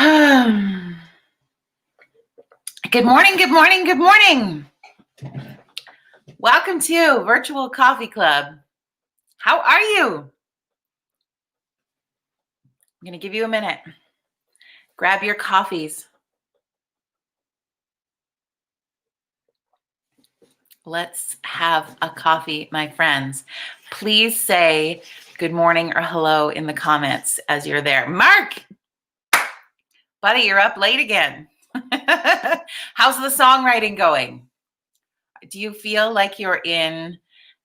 Good morning, good morning, good morning. Welcome to Virtual Coffee Club. How are you? I'm going to give you a minute. Grab your coffees. Let's have a coffee, my friends. Please say good morning or hello in the comments as you're there. Mark, buddy, you're up late again. How's the songwriting going? Do you feel like you're in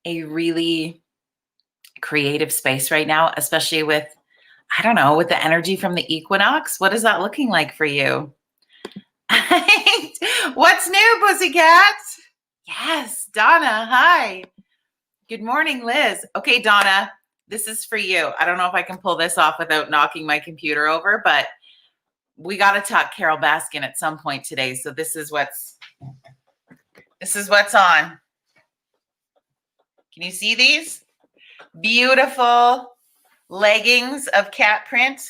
a really creative space right now, especially with, I don't know, with the energy from the equinox? What is that looking like for you? What's new, pussycat? Yes, Donna, hi. Good morning, Liz. Okay, Donna, this is for you. I don't know if I can pull this off without knocking my computer over, but we got to talk Carole Baskin at some point today. So this is what's on. Can you see these? Beautiful leggings of cat print.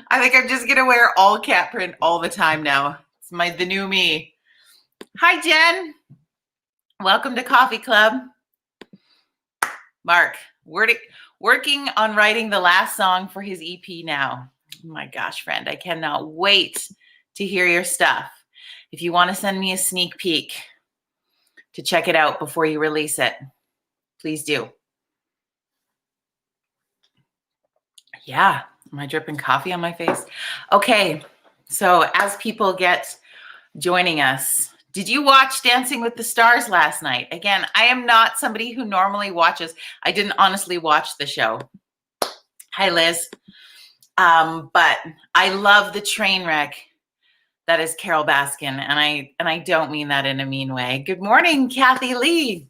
I think I'm just gonna wear all cat print all the time now. It's the new me. Hi, Jen. Welcome to Coffee Club. Mark, working on writing the last song for his EP now. Oh my gosh, friend, I cannot wait to hear your stuff. If you want to send me a sneak peek to check it out before you release it, please do. Yeah, am I dripping coffee on my face? Okay, so as people get joining us, did you watch Dancing with the Stars last night? Again, I am not somebody who normally watches. I didn't honestly watch the show. Hi, Liz. But I love the train wreck that is Carole Baskin, and I don't mean that in a mean way. Good morning, Kathy Lee.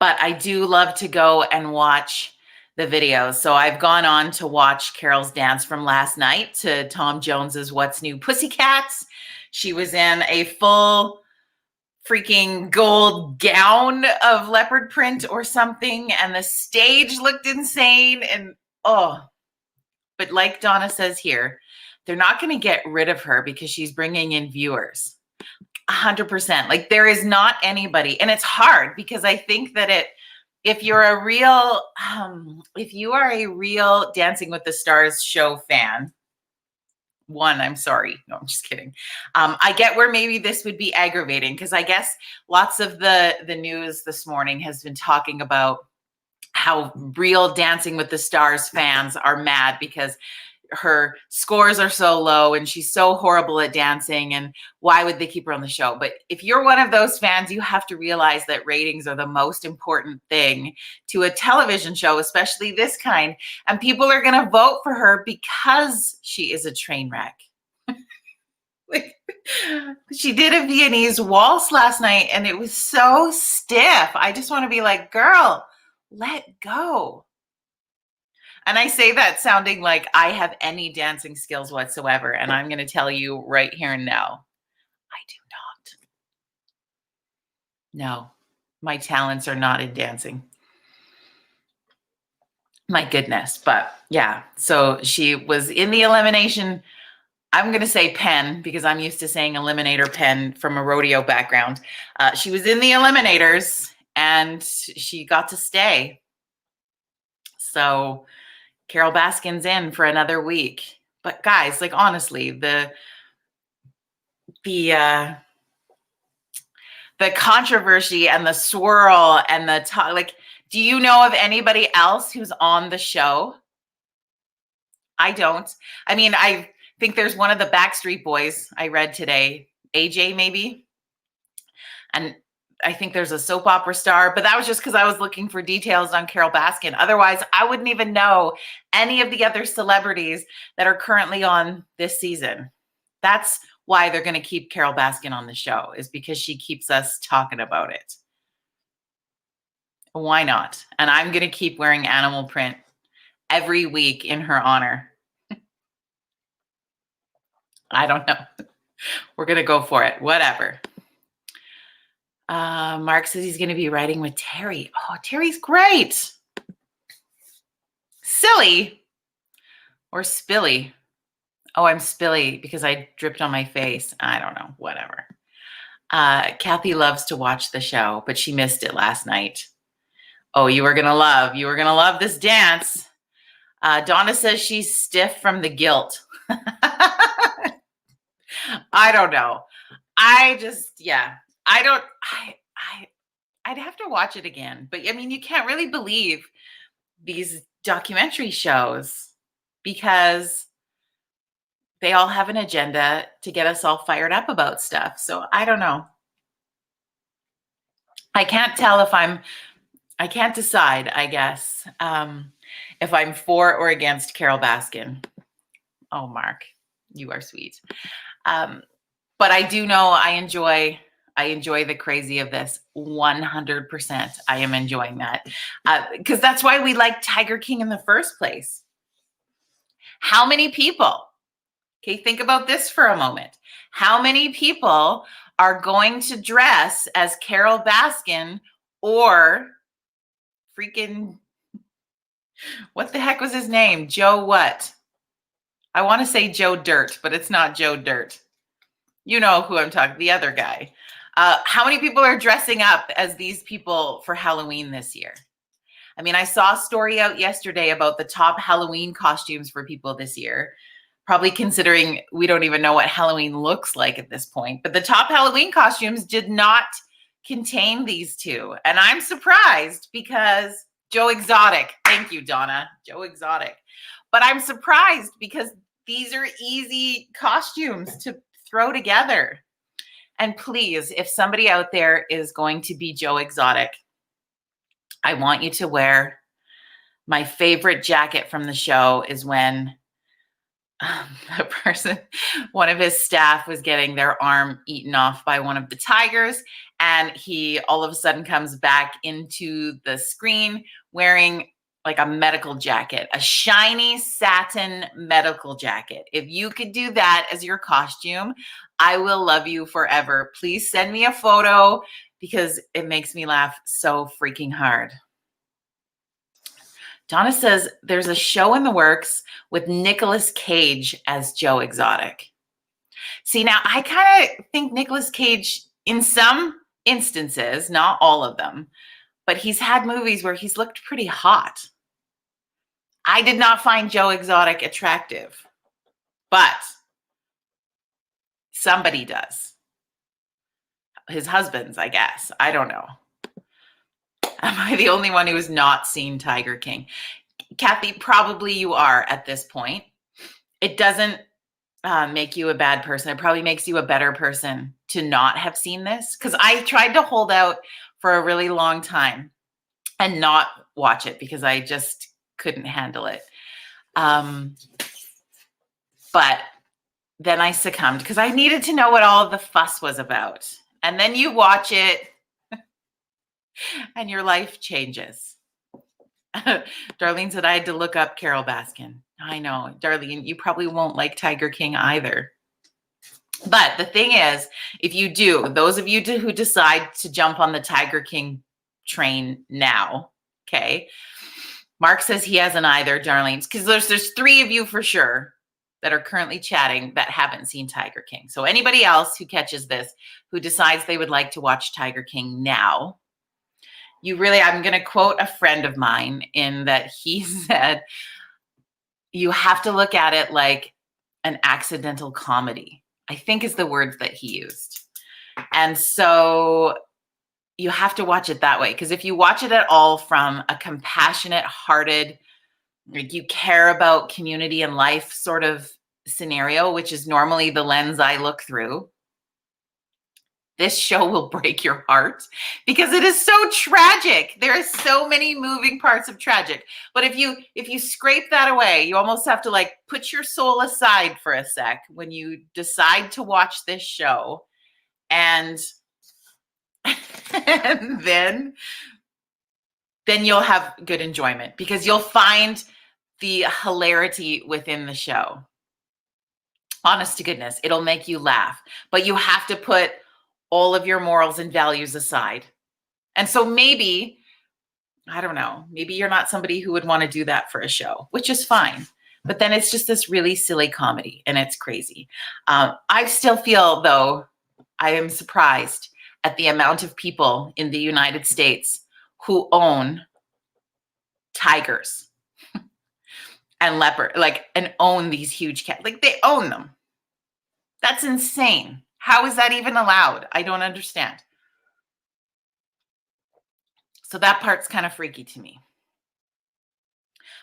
But I do love to go and watch the videos. So I've gone on to watch Carole's dance from last night to Tom Jones's What's New Pussycats. She was in a full freaking gold gown of leopard print or something, and the stage looked insane. And but like Donna says here, they're not going to get rid of her because she's bringing in viewers. 100%. Like, there is not anybody, and it's hard because I think that if you are a real Dancing with the Stars show fan, I'm sorry. No, I'm just kidding. I get where maybe this would be aggravating because I guess lots of the news this morning has been talking about how real Dancing with the Stars fans are mad because her scores are so low and she's so horrible at dancing, and why would they keep her on the show? But if you're one of those fans, you have to realize that ratings are the most important thing to a television show, especially this kind, and people are going to vote for her because she is a train wreck. Like, she did a Viennese waltz last night and it was so stiff. I just want to be like, girl, let go. And I say that sounding like I have any dancing skills whatsoever. And I'm going to tell you right here and now, I do not. No, my talents are not in dancing. My goodness. But yeah, so she was in the elimination. I'm going to say pen because I'm used to saying eliminator pen from a rodeo background. She was in the eliminators and she got to stay. So Carole Baskin's in for another week. But guys, like, honestly, the controversy and the swirl and the talk, like, do you know of anybody else who's on the show? I don't. I mean, I think there's one of the Backstreet Boys I read today, AJ maybe. And I think there's a soap opera star, but that was just because I was looking for details on Carole Baskin. Otherwise, I wouldn't even know any of the other celebrities that are currently on this season. That's why they're going to keep Carole Baskin on the show, is because she keeps us talking about it. Why not? And I'm going to keep wearing animal print every week in her honor. I don't know. We're going to go for it. Whatever. Mark says he's going to be writing with Terry. Oh, Terry's great. Silly or spilly? Oh, I'm spilly because I dripped on my face. I don't know, whatever. Kathy loves to watch the show, but she missed it last night. Oh, you were gonna love this dance. Donna says she's stiff from the guilt. I don't know. I just, yeah, I don't, I'd have to watch it again. But I mean, you can't really believe these documentary shows because they all have an agenda to get us all fired up about stuff. So I don't know. I can't tell if I can't decide, I guess, if I'm for or against Carole Baskin. Oh, Mark, you are sweet. But I do know I enjoy the crazy of this 100%. I am enjoying that because that's why we like Tiger King in the first place. How many people, okay, think about this for a moment. How many people are going to dress as Carole Baskin or freaking, what the heck was his name? Joe what? I want to say Joe Dirt, but it's not Joe Dirt. You know who I'm talking, the other guy. How many people are dressing up as these people for Halloween this year? I mean, I saw a story out yesterday about the top Halloween costumes for people this year, probably considering we don't even know what Halloween looks like at this point. But the top Halloween costumes did not contain these two. And I'm surprised because Joe Exotic, thank you, Donna, Joe Exotic. But I'm surprised because these are easy costumes to throw together. And please, if somebody out there is going to be Joe Exotic, I want you to wear my favorite jacket from the show is when a person, one of his staff was getting their arm eaten off by one of the tigers. And he all of a sudden comes back into the screen wearing like a medical jacket, a shiny satin medical jacket. If you could do that as your costume, I will love you forever. Please send me a photo because it makes me laugh so freaking hard. Donna says there's a show in the works with Nicolas Cage as Joe Exotic. See, now I kind of think Nicolas Cage, in some instances, not all of them, but he's had movies where he's looked pretty hot. I did not find Joe Exotic attractive, but somebody does. His husband's, I guess. I don't know. Am I the only one who has not seen Tiger King? Kathy, probably you are at this point. It doesn't make you a bad person. It probably makes you a better person to not have seen this, because I tried to hold out for a really long time and not watch it because I just couldn't handle it. But then I succumbed because I needed to know what all the fuss was about. And then you watch it and your life changes. Darlene said I had to look up Carole Baskin. I know, Darlene, you probably won't like Tiger King either. But the thing is, if you do, those of you who decide to jump on the Tiger King train now, okay? Mark says he hasn't either, Darlene, because there's 3 of you for sure that are currently chatting that haven't seen Tiger King. So anybody else who catches this, who decides they would like to watch Tiger King now, you really, I'm going to quote a friend of mine in that he said, you have to look at it like an accidental comedy, I think is the words that he used. And so you have to watch it that way. Because if you watch it at all from a compassionate hearted, like you care about community and life sort of scenario, which is normally the lens I look through, this show will break your heart because it is so tragic. There are so many moving parts of tragic. But if you scrape that away, you almost have to like put your soul aside for a sec when you decide to watch this show, and and then you'll have good enjoyment because you'll find the hilarity within the show. Honest to goodness, it'll make you laugh, but you have to put all of your morals and values aside. And so maybe I don't know. Maybe you're not somebody who would want to do that for a show, which is fine. But then it's just this really silly comedy and it's crazy. I still feel, though, I am surprised at the amount of people in the United States who own tigers and leopard, like, and own these huge cats. Like, they own them. That's insane. How is that even allowed? I don't understand. So that part's kind of freaky to me.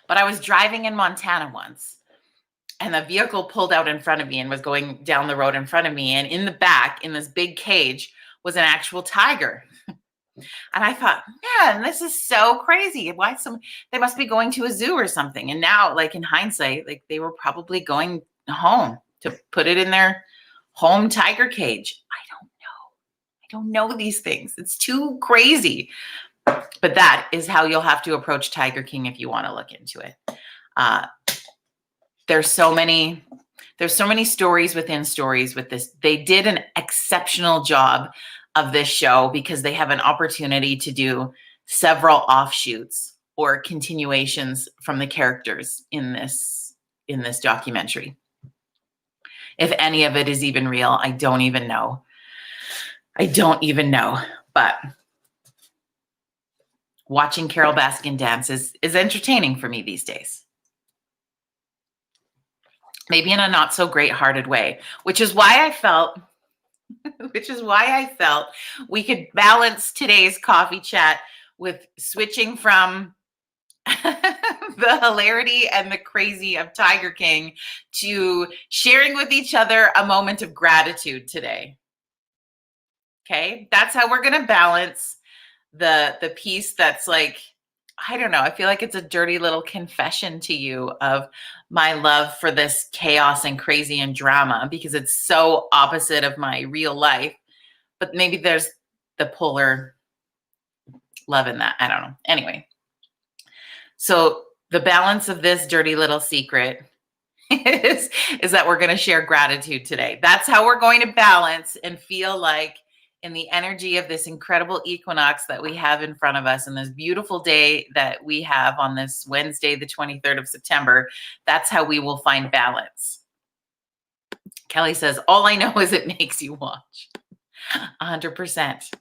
But I was driving in Montana once, and a vehicle pulled out in front of me and was going down the road in front of me. And in the back, in this big cage, was an actual tiger. And I thought, man, this is so crazy. Why they must be going to a zoo or something. And now, like, in hindsight, like, they were probably going home to put it in their home tiger cage. I don't know these things. It's too crazy. But that is how you'll have to approach Tiger King if you want to look into it. There's so many stories within stories with this. They did an exceptional job of this show because they have an opportunity to do several offshoots or continuations from the characters in this documentary. If any of it is even real, I don't even know. But watching Carole Baskin dance is entertaining for me these days. Maybe in a not so great-hearted way, which is why I felt we could balance today's coffee chat with switching from the hilarity and the crazy of Tiger King to sharing with each other a moment of gratitude today. Okay, that's how we're going to balance the piece that's like, I don't know, I feel like it's a dirty little confession to you of my love for this chaos and crazy and drama because it's so opposite of my real life. But maybe there's the polar love in that. I don't know. Anyway, so the balance of this dirty little secret is that we're going to share gratitude today. That's how we're going to balance and feel like in the energy of this incredible equinox that we have in front of us and this beautiful day that we have on this Wednesday, the 23rd of September. That's how we will find balance. Kelly says, all I know is it makes you watch. 100%.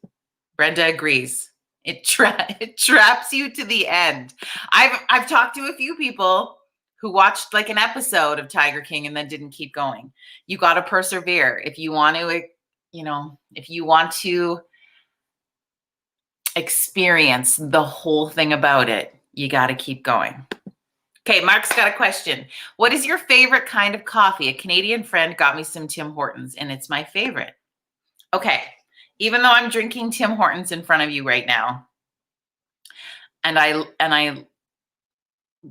Brenda agrees. It traps you to the end. I've talked to a few people who watched like an episode of Tiger King and then didn't keep going. You got to persevere. If you want to experience the whole thing about it, you got to keep going. Okay, Mark's got a question. What is your favorite kind of coffee? A Canadian friend got me some Tim Hortons and it's my favorite. Okay, even though I'm drinking Tim Hortons in front of you right now, and I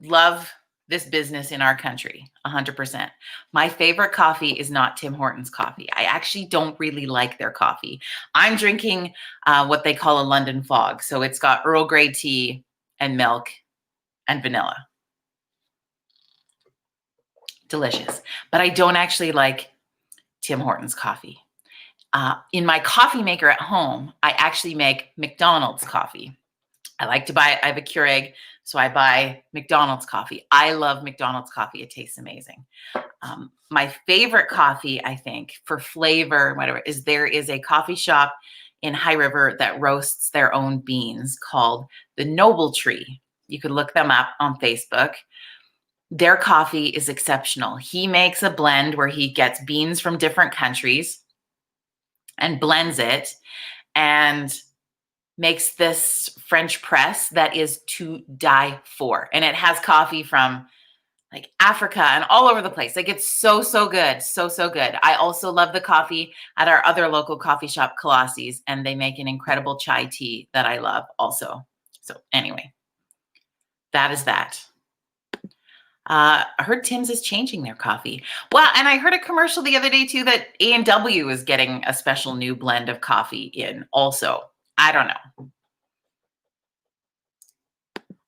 love this business in our country, 100%. My favorite coffee is not Tim Hortons coffee. I actually don't really like their coffee. I'm drinking what they call a London Fog. So it's got Earl Grey tea and milk and vanilla. Delicious. But I don't actually like Tim Hortons coffee. In my coffee maker at home, I actually make McDonald's coffee. I have a Keurig, so I buy McDonald's coffee. I love McDonald's coffee. It tastes amazing. My favorite coffee, I think, for flavor, whatever, there is a coffee shop in High River that roasts their own beans called the Noble Tree. You could look them up on Facebook. Their coffee is exceptional. He makes a blend where he gets beans from different countries and blends it and makes this French press that is to die for. And it has coffee from like Africa and all over the place. Like it's so good. So good. I also love the coffee at our other local coffee shop, Colossi's, and they make an incredible chai tea that I love also. So anyway, that is that. I heard Tim's is changing their coffee. Well, and I heard a commercial the other day too that A&W is getting a special new blend of coffee in also. I don't know.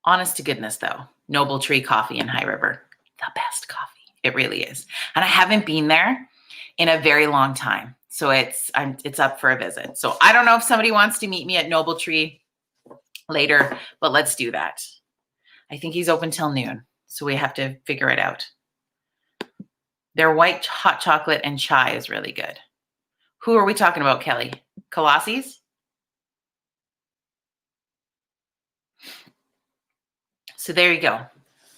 Honest to goodness though, Noble Tree Coffee in High River, the best coffee. It really is. And I haven't been there in a very long time. So it's up for a visit. So I don't know if somebody wants to meet me at Noble Tree. later, but let's do that. I think he's open till noon, so we have to figure it out. Their white hot chocolate and chai is really good. Who are we talking about, Kelly? Colossi's? So there you go.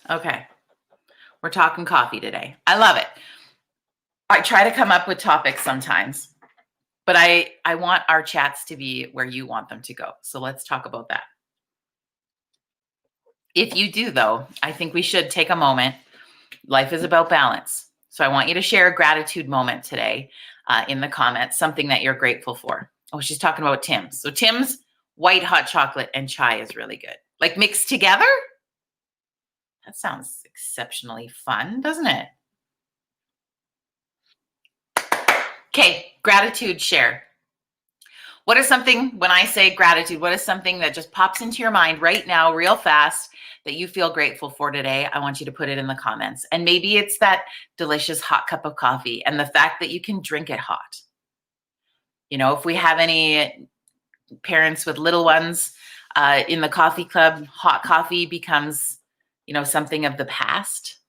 Okay. We're talking coffee today. I love it. I try to come up with topics sometimes, but I want our chats to be where you want them to go. So let's talk about that. If you do, though, I think we should take a moment. Life is about balance. So I want you to share a gratitude moment today in the comments, something that you're grateful for. Oh, she's talking about Tim's. So Tim's white hot chocolate and chai is really good. Like mixed together? That sounds exceptionally fun, doesn't it? Okay, gratitude share. What is something, when I say gratitude, what is something that just pops into your mind right now, real fast, that you feel grateful for today? I want you to put it in the comments. And maybe it's that delicious hot cup of coffee and the fact that you can drink it hot. You know, if we have any parents with little ones in the coffee club, hot coffee becomes, you know, something of the past.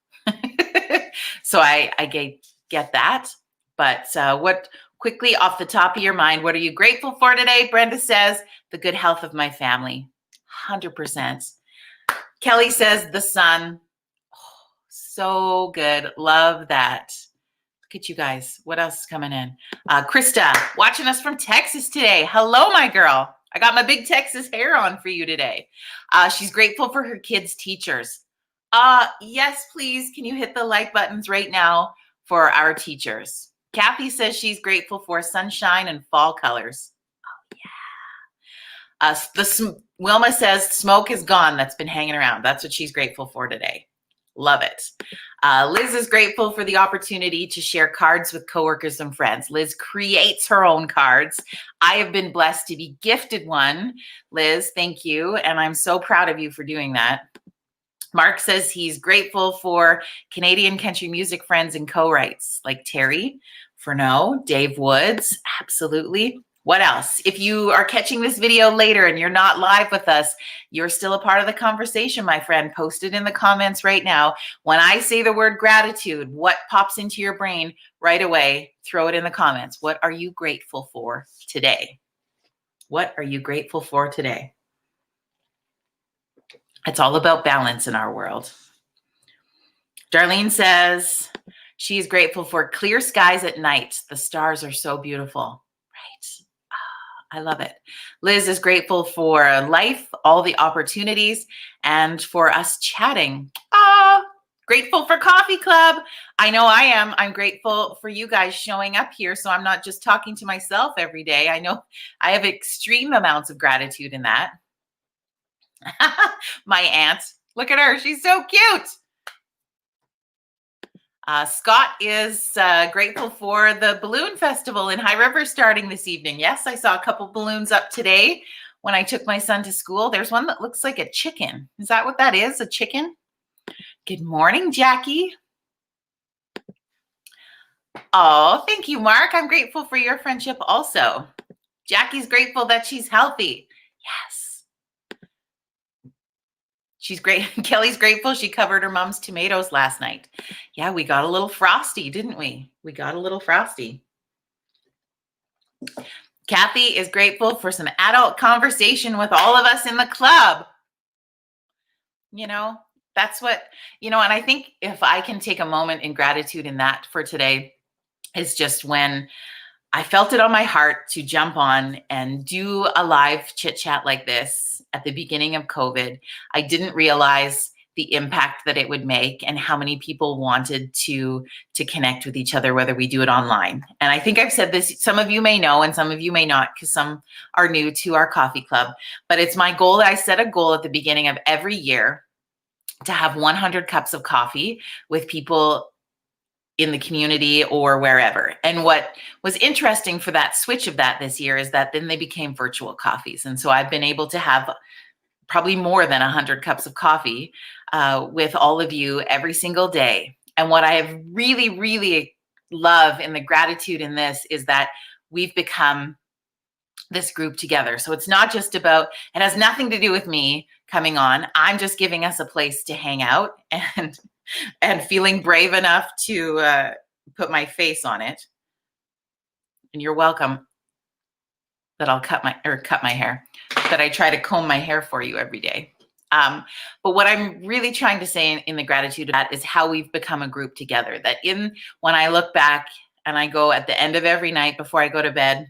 So I get that. But what quickly off the top of your mind, what are you grateful for today? Brenda says, the good health of my family. 100%. Kelly says, the sun. Oh, so good. Love that. Look at you guys. What else is coming in? Krista, watching us from Texas today. Hello, my girl. I got my big Texas hair on for you today. She's grateful for her kids' teachers. Yes, please. Can you hit the like buttons right now for our teachers? Kathy says she's grateful for sunshine and fall colors. Oh, yeah. Wilma says smoke is gone. That's been hanging around. That's what she's grateful for today. Love it. Liz is grateful for the opportunity to share cards with coworkers and friends. Liz creates her own cards. I have been blessed to be gifted one. Liz, thank you. And I'm so proud of you for doing that. Mark says he's grateful for Canadian country music friends and co-writes like Terry, Furneaux, Dave Woods. Absolutely. What else? If you are catching this video later and you're not live with us, you're still a part of the conversation, my friend. Post it in the comments right now. When I say the word gratitude, what pops into your brain right away? Throw it in the comments. What are you grateful for today? What are you grateful for today? It's all about balance in our world. Darlene says she's grateful for clear skies at night. The stars are so beautiful. Right. I love it. Liz is grateful for life, all the opportunities, and for us chatting. Grateful for Coffee Club. I know I am. I'm grateful for you guys showing up here, so I'm not just talking to myself every day. I know I have extreme amounts of gratitude in that. My aunt, look at her. She's so cute. Scott is grateful for the balloon festival in High River starting this evening. Yes, I saw a couple balloons up today when I took my son to school. There's one that looks like a chicken. Is that what that is? A chicken? Good morning, Jackie. Oh, thank you, Mark. I'm grateful for your friendship also. Jackie's grateful that she's healthy. Yes. She's great. Kelly's grateful she covered her mom's tomatoes last night. Yeah, we got a little frosty, didn't we? We got a little frosty. Kathy is grateful for some adult conversation with all of us in the club. You know, that's what, you know, and I think if I can take a moment in gratitude in that for today is just when I felt it on my heart to jump on and do a live chit chat like this at the beginning of COVID. I didn't realize the impact that it would make and how many people wanted to connect with each other, whether we do it online. And I think I've said this, some of you may know and some of you may not, because some are new to our coffee club, but it's my goal. I set a goal at the beginning of every year to have 100 cups of coffee with people in the community or wherever. And what was interesting for that switch of that this year is that then they became virtual coffees. And so I've been able to have probably more than 100 cups of coffee with all of you every single day. And what I have really, really love in the gratitude in this is that we've become this group together. So it's not just about, it has nothing to do with me coming on. I'm just giving us a place to hang out and feeling brave enough to put my face on it. And you're welcome that I'll cut my hair, that I try to comb my hair for you every day. But what I'm really trying to say in the gratitude of that is how we've become a group together. That when I look back and I go at the end of every night before I go to bed,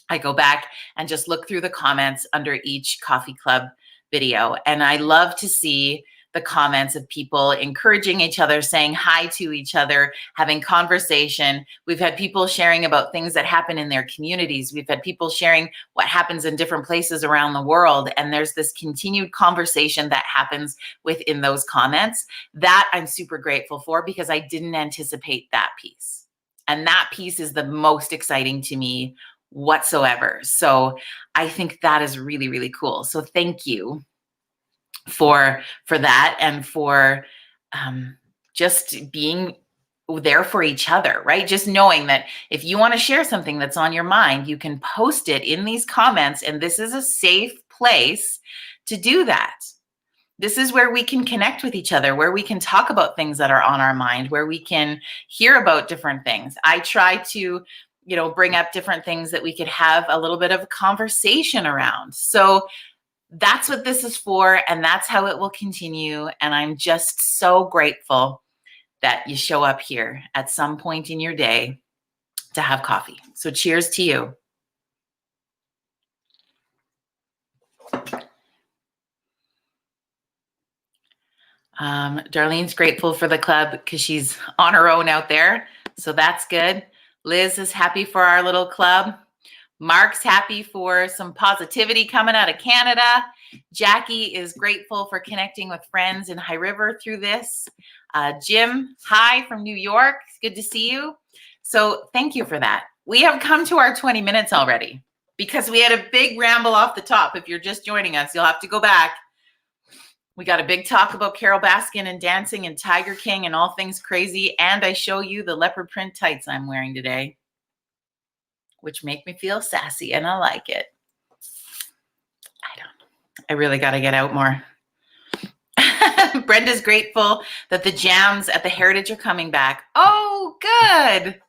I go back and just look through the comments under each coffee club video. And I love to see the comments of people encouraging each other, saying hi to each other, having conversation. We've had people sharing about things that happen in their communities. We've had people sharing what happens in different places around the world. And there's this continued conversation that happens within those comments that I'm super grateful for, because I didn't anticipate that piece. And that piece is the most exciting to me whatsoever. So I think that is really, really cool. So thank you for that, and for just being there for each other, right? Just knowing that if you want to share something that's on your mind, you can post it in these comments, and this is a safe place to do that. This is where we can connect with each other, where we can talk about things that are on our mind, where we can hear about different things. I try to, bring up different things that we could have a little bit of a conversation around. So that's what this is for, and that's how it will continue. And I'm just so grateful that you show up here at some point in your day to have coffee. So cheers to you. Darlene's grateful for the club because she's on her own out there. So that's good. Liz is happy for our little club. Mark's happy for some positivity coming out of Canada. Jackie is grateful for connecting with friends in High River through this. Jim, hi from New York. It's good to see you. So thank you for that. We have come to our 20 minutes already because we had a big ramble off the top. If you're just joining us, you'll have to go back. We got a big talk about Carole Baskin and dancing and Tiger King and all things crazy. And I show you the leopard print tights I'm wearing today, which make me feel sassy, and I like it. I really got to get out more. Brenda's grateful that the jams at the Heritage are coming back. Oh, good.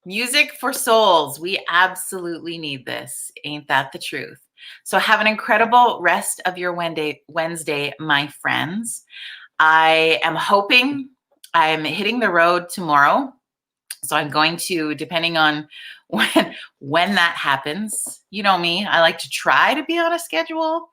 Music for souls. We absolutely need this. Ain't that the truth? So have an incredible rest of your Wednesday, my friends. I am hoping I'm hitting the road tomorrow. So I'm going to, depending on when that happens, you know me, I like to try to be on a schedule.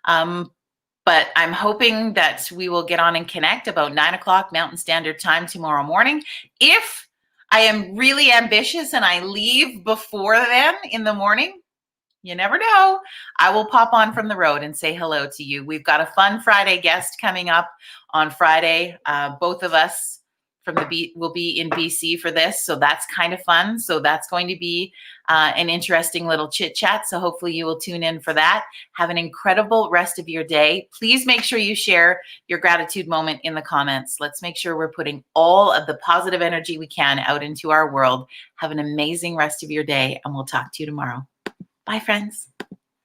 But I'm hoping that we will get on and connect about 9 o'clock Mountain Standard Time tomorrow morning. If I am really ambitious and I leave before then in the morning, you never know, I will pop on from the road and say hello to you. We've got a fun Friday guest coming up on Friday. Both of us will be in BC for this, so that's kind of fun. So that's going to be an interesting little chit chat. So hopefully you will tune in for that. Have an incredible rest of your day. Please make sure you share your gratitude moment in the comments. Let's make sure we're putting all of the positive energy we can out into our world. Have an amazing rest of your day, and we'll talk to you tomorrow. Bye, friends.